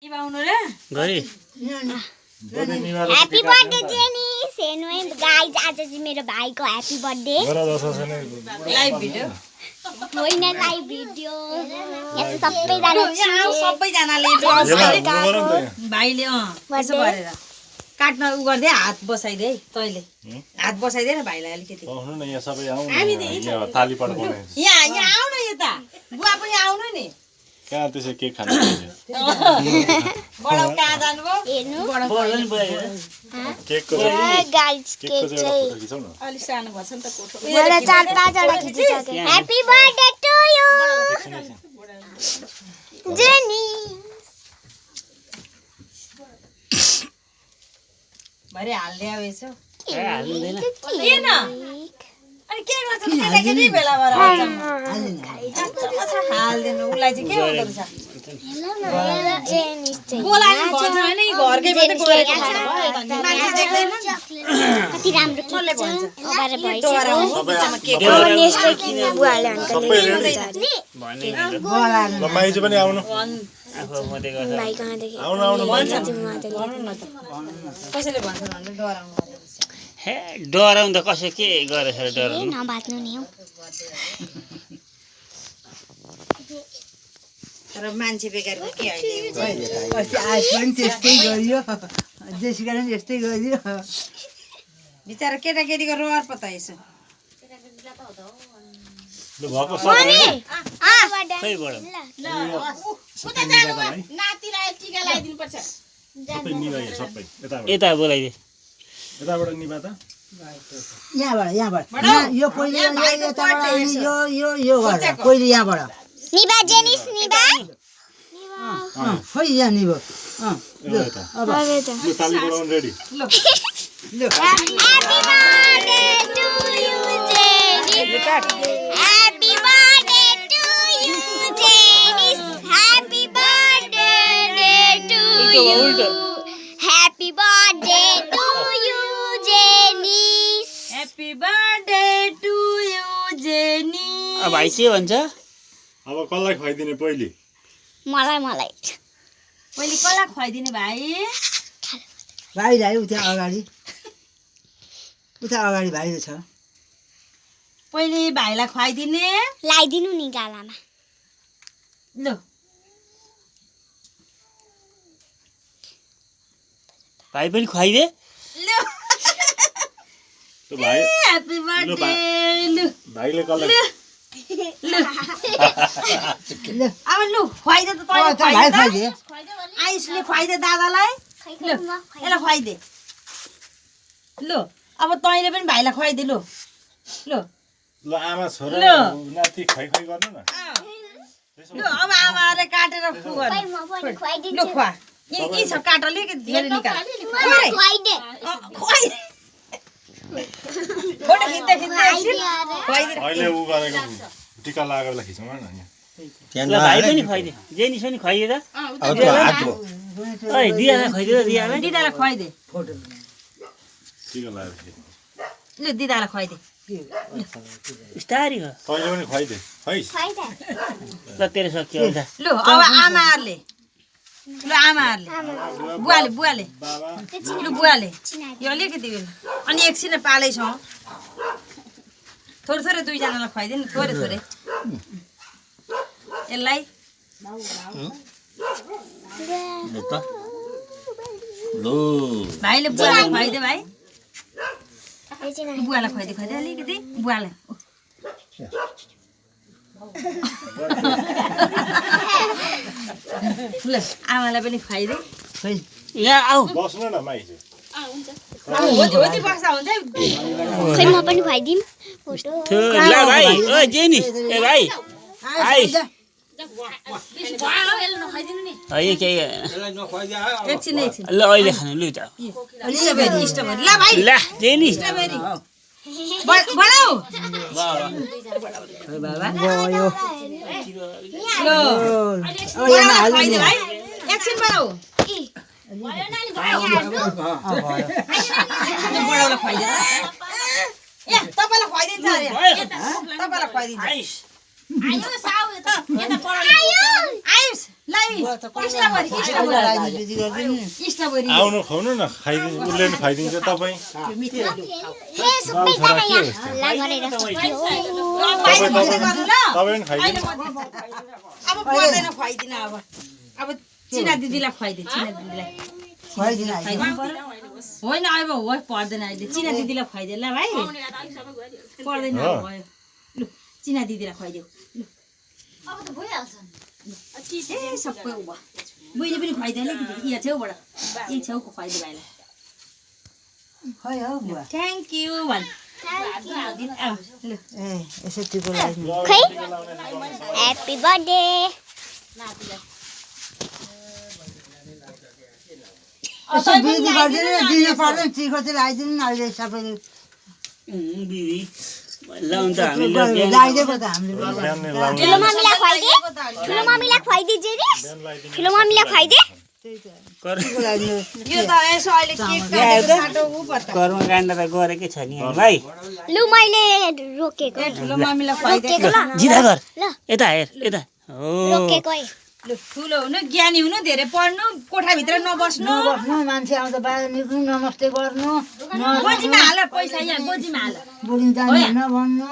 गरी happy birthday jenny सेनुए guys आज चाहिँ मेरो भाइको ह्यापी बर्थडे लाइभ भिडियो होइन लाइभ भिडियो यहाँ चाहिँ सबैजनाले भाइले यसो गरेर काट्न उ गर्दै हात बसाइदे है तैले हात बसाइदे न भाइलाई अलिकति आउनु न यहाँ सबै आउनु यहाँ थालीपट बनाइन्छ यहाँ आउन यता बुवा पनि आउनु नि कहाँ त्यसै केक खानु बडा कहाँ जानुभयो हेर्नु केकको गाइज केक चाहिँ खिचाउ न अलि सानो भन्छ नि त कोठो मलाई 4-5 वटा खिचिसके happy birthday to you Jenny भरे हाल्दै आएछ हाल्दैन किन अनि के गर्छ केटाकेटी भेला भएर हाल्दैन उसलाई चाहिँ के हुँदो रहेछ जेनी चाहिँ बोलाउनु भन्छ हैन यी घरकै मात्रै गएर मान्छे देख्दैन कति राम्रो कसले भन्छ अगाडि सबै बुवाले सबै रेडी माइजू पनि आउनु आफू मात्रै गर्छ भाइ कहाँदेखि आउनु आउनु कसैले भन्छ भने डराउनु हे डराउँदा कसै के गरेछ डराउनु नबाच्नु नि हौ तर मान्छे बेकारको के अहिले अस्ति आज पनि त्यस्तै गरियो जेसिका पनि यस्तै गरियो बिचारा केटाकेटीको रहर पता यसो ल भएको सबै खै बडा नातिलाई टिका लगाइदिनु पर्छ सबै निभाइ सबै यता बोलाइदे यताबाट निभा त यहाँबाट यो पहिले यताबाट अनि यो गरेर पहिले यहाँबाट निभा जेनिस निभा खै यहाँ निभो ल ताली बजाउन ready Happy birthday to you, Jenny. Happy birthday to you, Jenny. Happy birthday to you. Happy birthday to you, Jenny. Happy birthday to you Jenny अब भाइ के भन्छ अब कसलाई खुवाइदिने पहिले मलाई पहिले कसलाई खुवाइदिने भाइ भाइ उता अगाडि भाइ छ पहिले भाइलाई खुवाइदिने लाइदिनु नि गालामा ल भाइ पनि खुवाइदे ल ल भाइ ह्यापी बर्थडे ल भाइले कसलाई अब लु खुवाइदे त भाइ खुवाइदिए आयुषले खुवाइदे दादालाई ल यसलाई खुवाइदे ल अब तैँले पनि भाइलाई खुवाइदे लु ल ल आमा छोरा नाति खुवाइ गर्नु न ल अब आमाले काटेर खु गर्नु ल खुवा यी सब काट अलिकति धेरै निकाल खुवाइदे फोटो खिच्दै एकछिन खुवाइदे अहिले उ गरेको टिका लगाएर खिचौँ न यहाँ ल भाइ पनि खुवाइदे जेनिस पनि खुवाइदे त ओइ दियालाई खुवाइदे त दियालाई दिदालाई खुवाइदे टिका लगाएर खिचौँ ल दिदालाई खुवाइदे बिस्तारी हो तैँले पनि खुवाइदे है ल तेरो सक्यो अन्त लु अब आमाहरूले बुवाले बाबा लु बुवाले यो अलिकति अनि एकछिन पालैछौँ थोरै दुईजनालाई खुवाइदिनु थोरै यसलाई भाइले बुवालाई खुवाइदे भाइ बुवालाई खुवाइदे अलिकति बुवालाई ल आमालाई पनि खुवाइदे खै यहाँ आऊ बस्नु न माइजू होती बस्दा हुन्छ खै म पनि खुवाइदिम फोटो ल भाइ ओ जेनिस ए भाइ आइस है के एकछिन ल अहिले खानु लु त स्ट्रबेरी ल भाइ ल जेनिस स्ट्रबेरी बडाउ बाबा गयो ल यहाँ हाल्नु खुवाइदे भाइ एकछिन बडाउ बडाउलाई खुवाइदे ए तपाईँलाई खुवाइदिन्छ अरे तपाईँलाई खुवाइदिन्छ आइस आयो साउ यता यता पढाउनु आयुष लाई स्ट्रबेरी आउनु खुवाउनु न खाइदिनु उसले नि खाइदिन्छ तपाईँ हे सबैजना यहाँ हल्ला गरेर सुत्यो तपाईँ नि खाइदिनु अब पर्दैन खुवाइदिन अब चिना दिदीलाई खुवाइदे चिना दिदीलाई खुवाइदिनु होइन अब हो पर्दैन अहिले चिना दिदीलाई खुवाइदिए ल भाइ पर्दैन भयो लु चिना दिदीलाई खुवाइदेऊ लु अब त भइहाल्छ ए सबै भयो बुइले पनि खुवाइदिए अलिकति यहाँ छेउबाट यही छेउको खुवाइदिए भाइलाई खै हो बुवा थ्याङ्क यू भन् लु ए यसो टिको लाग्नु खै ह्यापी बर्थडे यसो बिजी गरिदिनु दिनु पर्दैन टिको चाहिँ लगाइदिनु न अहिले सबैले दिदी लाउनु त हामीले लगाइदिएको त हामीले ठुलो मम्मीलाई खुवाइदे ठुलो मम्मीलाई खुवाइदे जेरिस ठुलो मम्मीलाई खुवाइदे टिको लगाइदिनु यो त यसो अहिले केक काटेको साटो उ पत्ता कर्म काण्ड त गरेकै छ नि भाइ लु मैले रोकेको ठुलो मम्मीलाई खुवाइदे रोकेको ल जिता गर ल यता हेर यता हो रोकेको है लु ठुलो हुनु ज्ञानी हुनु धेरै पढ्नु कोठाभित्र नबस्नु नबस्नु मान्छे आउँदा बाहिर निक्ल्नु नमस्ते गर्नु गोजीमा हाल पैसा यहाँ गोजीमा हाल बुढी जानु नभन्नु